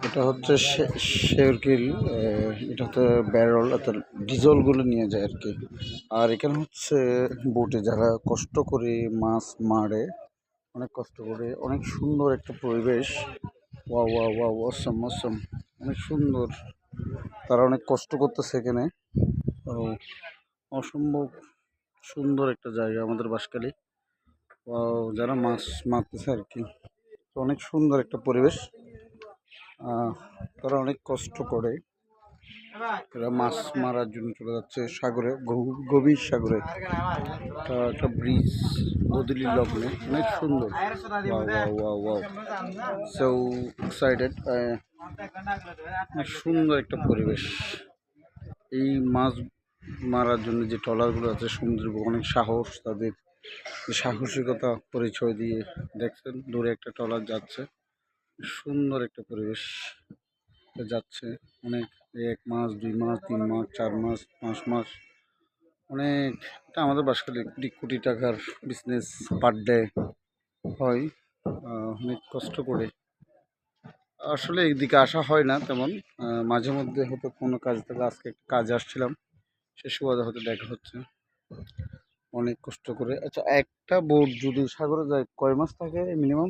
এটা হচ্ছে শেরকিল। এটা হচ্ছে ব্যারল অর্থাৎ ডিজলগুলো নিয়ে যায় আর কি। আর এখানে হচ্ছে বোটে যারা কষ্ট করে মাছ মারে, অনেক কষ্ট করে, অনেক সুন্দর একটা পরিবেশ। ওয়া ওয়া ওয়া অসম অসম, অনেক সুন্দর। তারা অনেক কষ্ট করতেছে এখানে। তো অসম্ভব সুন্দর একটা জায়গা আমাদের বাঁশখালী। যারা মাছ মারতেছে আর কি, তো অনেক সুন্দর একটা পরিবেশ। তারা অনেক কষ্ট করে, এরা মাছ মারার জন্য চলে যাচ্ছে সাগরে, গভীর সাগরে। একটা ব্রিজ নদীর লগ্নে, অনেক সুন্দর। So excited. অনেক সুন্দর একটা পরিবেশ। এই মাছ মারার জন্য যে ট্রলারগুলো আছে সমুদ্রের বুকে, অনেক সাহস তাদের, সাহসিকতা পরিচয় দিয়ে। দেখছেন দূরে একটা ট্রলার যাচ্ছে, সুন্দর একটা পরিবেশ যাচ্ছে। অনেক 1 মাস 2 মাস 3 মাস 4 মাস 5 মাস, অনেক। এটা আমাদের বাঁশখালী কোটি কোটি টাকার বিজনেস পার ডে হয়। অনেক কষ্ট করে আসলে এইদিকে আসা হয় না তেমন। মাঝে মধ্যে হয়তো কোনো কাজ থেকে, আজকে একটা কাজে আসছিলাম, সে সুবাদে হয়তো দেখা হচ্ছে। অনেক কষ্ট করে। আচ্ছা, একটা বোট যদি সাগরে যায় কয় মাস থাকে মিনিমাম?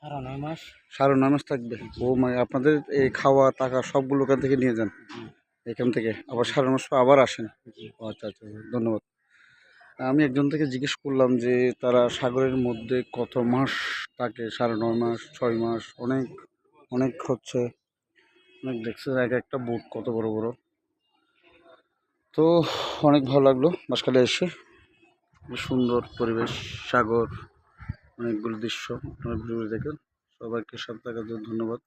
9.5 মাস। 9.5 মাস থাকবে। ও মানে আপনাদের এই খাওয়া টাকা সবগুলো ওখান থেকে নিয়ে যান? এখান থেকে আবার 9.5 মাস পর আবার আসেন? ও আচ্ছা আচ্ছা, ধন্যবাদ। আমি একজন থেকে জিজ্ঞেস করলাম যে তারা সাগরের মধ্যে কত মাস থাকে। 9.5 মাস, 6 মাস, অনেক অনেক হচ্ছে, অনেক। দেখছে এক একটা বোট কত বড় বড়। তো অনেক ভালো লাগলো বাঁশখালী এসে। সুন্দর পরিবেশ, সাগর, অনেকগুলো দৃশ্য আপনারা ঘুরে ঘুরে দেখেন। সবাইকে সাথে থাকার জন্য ধন্যবাদ।